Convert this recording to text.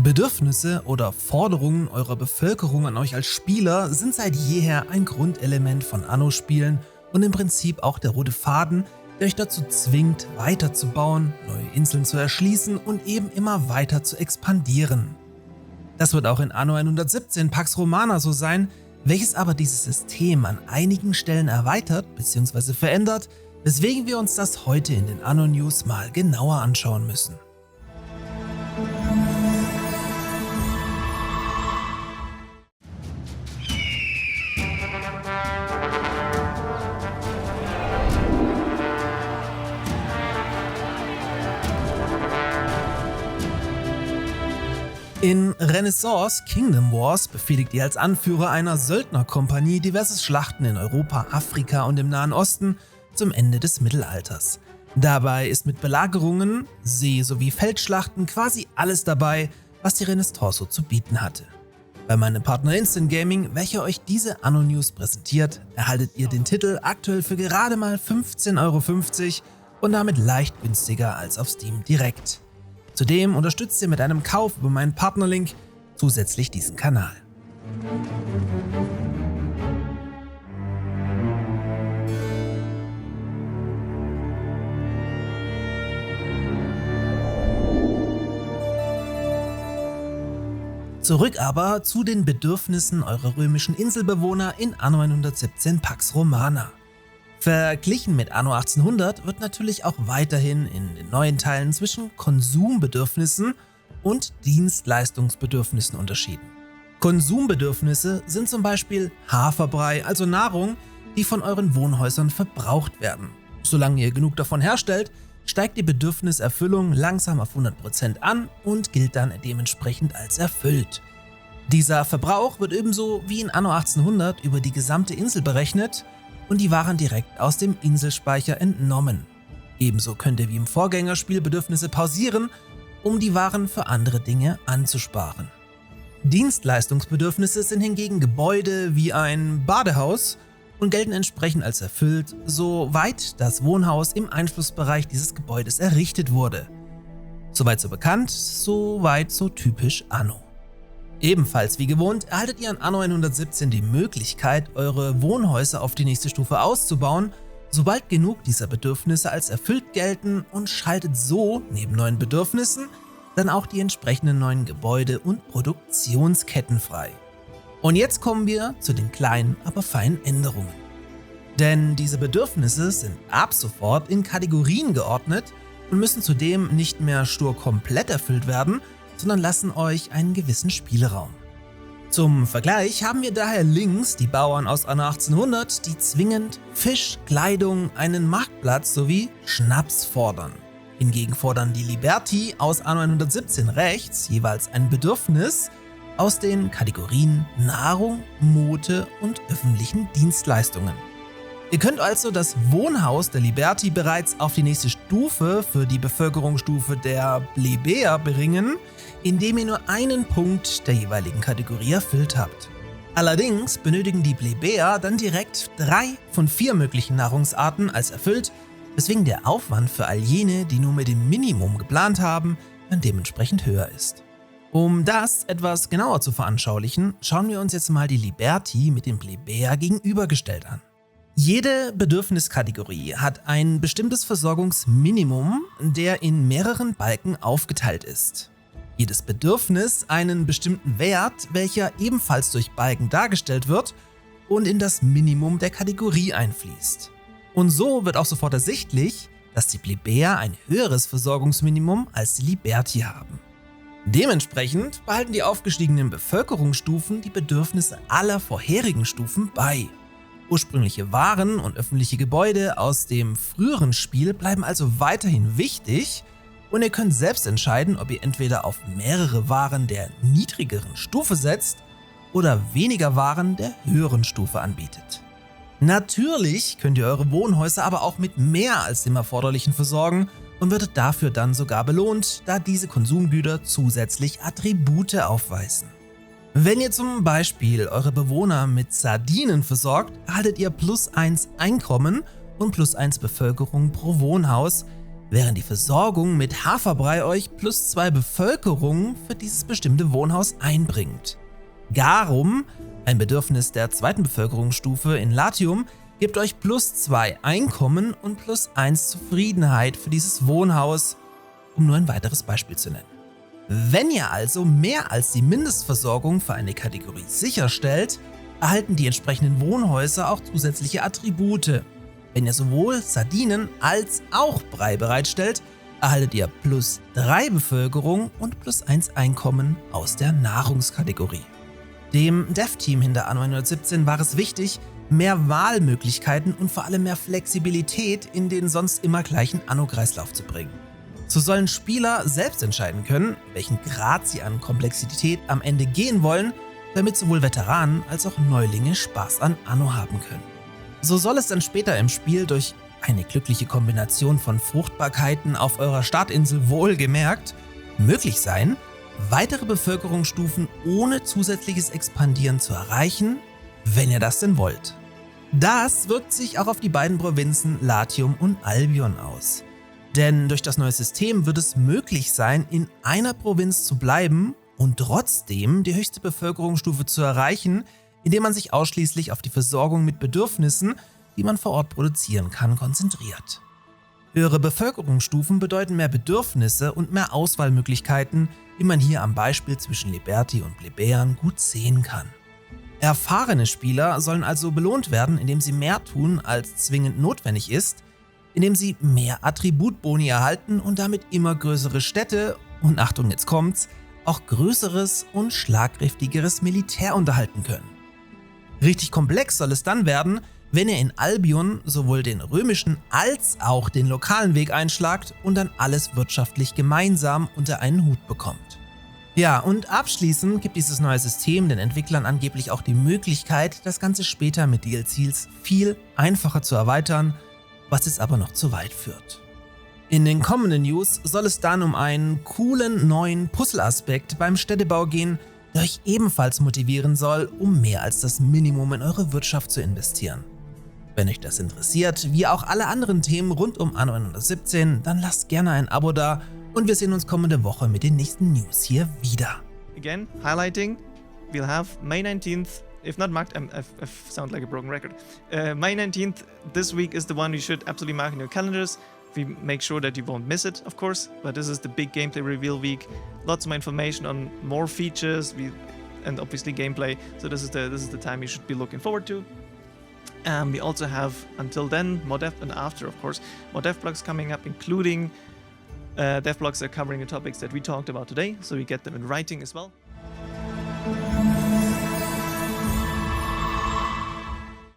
Bedürfnisse oder Forderungen eurer Bevölkerung an euch als Spieler sind seit jeher ein Grundelement von Anno-Spielen und im Prinzip auch der rote Faden, der euch dazu zwingt, weiterzubauen, neue Inseln zu erschließen und eben immer weiter zu expandieren. Das wird auch in Anno 117 Pax Romana so sein, welches aber dieses System an einigen Stellen erweitert bzw. verändert, weswegen wir uns das heute in den Anno News mal genauer anschauen müssen. In Renaissance Kingdom Wars befehligt ihr als Anführer einer Söldnerkompanie diverse Schlachten in Europa, Afrika und im Nahen Osten zum Ende des Mittelalters. Dabei ist mit Belagerungen, See- sowie Feldschlachten quasi alles dabei, was die Renaissance so zu bieten hatte. Bei meinem Partner Instant Gaming, welcher euch diese Anno News präsentiert, erhaltet ihr den Titel aktuell für gerade mal 15,50 € und damit leicht günstiger als auf Steam direkt. Zudem unterstützt ihr mit einem Kauf über meinen Partnerlink zusätzlich diesen Kanal. Zurück aber zu den Bedürfnissen eurer römischen Inselbewohner in Anno 117 Pax Romana. Verglichen mit Anno 1800 wird natürlich auch weiterhin in den neuen Teilen zwischen Konsumbedürfnissen und Dienstleistungsbedürfnissen unterschieden. Konsumbedürfnisse sind zum Beispiel Haferbrei, also Nahrung, die von euren Wohnhäusern verbraucht werden. Solange ihr genug davon herstellt, steigt die Bedürfniserfüllung langsam auf 100% an und gilt dann dementsprechend als erfüllt. Dieser Verbrauch wird ebenso wie in Anno 1800 über die gesamte Insel berechnet und die Waren direkt aus dem Inselspeicher entnommen. Ebenso könnt ihr wie im Vorgängerspiel Bedürfnisse pausieren, um die Waren für andere Dinge anzusparen. Dienstleistungsbedürfnisse sind hingegen Gebäude wie ein Badehaus und gelten entsprechend als erfüllt, soweit das Wohnhaus im Einflussbereich dieses Gebäudes errichtet wurde. Soweit so bekannt, soweit so typisch Anno. Ebenfalls wie gewohnt erhaltet ihr an Anno 117 die Möglichkeit, eure Wohnhäuser auf die nächste Stufe auszubauen, sobald genug dieser Bedürfnisse als erfüllt gelten und schaltet so neben neuen Bedürfnissen dann auch die entsprechenden neuen Gebäude und Produktionsketten frei. Und jetzt kommen wir zu den kleinen, aber feinen Änderungen. Denn diese Bedürfnisse sind ab sofort in Kategorien geordnet und müssen zudem nicht mehr stur komplett erfüllt werden, sondern lassen euch einen gewissen Spielraum. Zum Vergleich haben wir daher links die Bauern aus Anno 1800, die zwingend Fisch, Kleidung, einen Marktplatz sowie Schnaps fordern. Hingegen fordern die Liberti aus Anno 117 rechts jeweils ein Bedürfnis aus den Kategorien Nahrung, Mode und öffentlichen Dienstleistungen. Ihr könnt also das Wohnhaus der Liberti bereits auf die nächste Stufe für die Bevölkerungsstufe der Plebejer bringen, indem ihr nur einen Punkt der jeweiligen Kategorie erfüllt habt. Allerdings benötigen die Plebejer dann direkt 3 von 4 möglichen Nahrungsarten als erfüllt, weswegen der Aufwand für all jene, die nur mit dem Minimum geplant haben, dann dementsprechend höher ist. Um das etwas genauer zu veranschaulichen, schauen wir uns jetzt mal die Liberti mit den Plebejer gegenübergestellt an. Jede Bedürfniskategorie hat ein bestimmtes Versorgungsminimum, der in mehreren Balken aufgeteilt ist. Jedes Bedürfnis einen bestimmten Wert, welcher ebenfalls durch Balken dargestellt wird und in das Minimum der Kategorie einfließt. Und so wird auch sofort ersichtlich, dass die Plebejer ein höheres Versorgungsminimum als die Liberti haben. Dementsprechend behalten die aufgestiegenen Bevölkerungsstufen die Bedürfnisse aller vorherigen Stufen bei. Ursprüngliche Waren und öffentliche Gebäude aus dem früheren Spiel bleiben also weiterhin wichtig und ihr könnt selbst entscheiden, ob ihr entweder auf mehrere Waren der niedrigeren Stufe setzt oder weniger Waren der höheren Stufe anbietet. Natürlich könnt ihr eure Wohnhäuser aber auch mit mehr als dem Erforderlichen versorgen und werdet dafür dann sogar belohnt, da diese Konsumgüter zusätzlich Attribute aufweisen. Wenn ihr zum Beispiel eure Bewohner mit Sardinen versorgt, erhaltet ihr +1 Einkommen und +1 Bevölkerung pro Wohnhaus, während die Versorgung mit Haferbrei euch +2 Bevölkerung für dieses bestimmte Wohnhaus einbringt. Garum, ein Bedürfnis der zweiten Bevölkerungsstufe in Latium, gibt euch +2 Einkommen und +1 Zufriedenheit für dieses Wohnhaus, um nur ein weiteres Beispiel zu nennen. Wenn ihr also mehr als die Mindestversorgung für eine Kategorie sicherstellt, erhalten die entsprechenden Wohnhäuser auch zusätzliche Attribute. Wenn ihr sowohl Sardinen als auch Brei bereitstellt, erhaltet ihr +3 Bevölkerung und +1 Einkommen aus der Nahrungskategorie. Dem Dev-Team hinter Anno 117 war es wichtig, mehr Wahlmöglichkeiten und vor allem mehr Flexibilität in den sonst immer gleichen Anno-Kreislauf zu bringen. So sollen Spieler selbst entscheiden können, welchen Grad sie an Komplexität am Ende gehen wollen, damit sowohl Veteranen als auch Neulinge Spaß an Anno haben können. So soll es dann später im Spiel durch eine glückliche Kombination von Fruchtbarkeiten auf eurer Startinsel wohlgemerkt möglich sein, weitere Bevölkerungsstufen ohne zusätzliches Expandieren zu erreichen, wenn ihr das denn wollt. Das wirkt sich auch auf die beiden Provinzen Latium und Albion aus. Denn durch das neue System wird es möglich sein, in einer Provinz zu bleiben und trotzdem die höchste Bevölkerungsstufe zu erreichen, indem man sich ausschließlich auf die Versorgung mit Bedürfnissen, die man vor Ort produzieren kann, konzentriert. Höhere Bevölkerungsstufen bedeuten mehr Bedürfnisse und mehr Auswahlmöglichkeiten, wie man hier am Beispiel zwischen Liberti und Plebejern gut sehen kann. Erfahrene Spieler sollen also belohnt werden, indem sie mehr tun, als zwingend notwendig ist, indem sie mehr Attributboni erhalten und damit immer größere Städte und, Achtung, jetzt kommt's, auch größeres und schlagkräftigeres Militär unterhalten können. Richtig komplex soll es dann werden, wenn ihr in Albion sowohl den römischen als auch den lokalen Weg einschlagt und dann alles wirtschaftlich gemeinsam unter einen Hut bekommt. Ja, und abschließend gibt dieses neue System den Entwicklern angeblich auch die Möglichkeit, das Ganze später mit DLCs viel einfacher zu erweitern, was jetzt aber noch zu weit führt. In den kommenden News soll es dann um einen coolen neuen Puzzle-Aspekt beim Städtebau gehen, der euch ebenfalls motivieren soll, um mehr als das Minimum in eure Wirtschaft zu investieren. Wenn euch das interessiert, wie auch alle anderen Themen rund um Anno 117, dann lasst gerne ein Abo da und wir sehen uns kommende Woche mit den nächsten News hier wieder. Again, highlighting, we'll have May 19th, if not marked, I sound like a broken record. May 19th, this week is the one you should absolutely mark in your calendars. We make sure that you won't miss it, of course, but this is the big gameplay reveal week. Lots more information on more features and obviously gameplay, so this is the time you should be looking forward to. We also have, until then, more dev, and after, of course, more dev blogs coming up, including dev blogs that are covering the topics that we talked about today, so we get them in writing as well.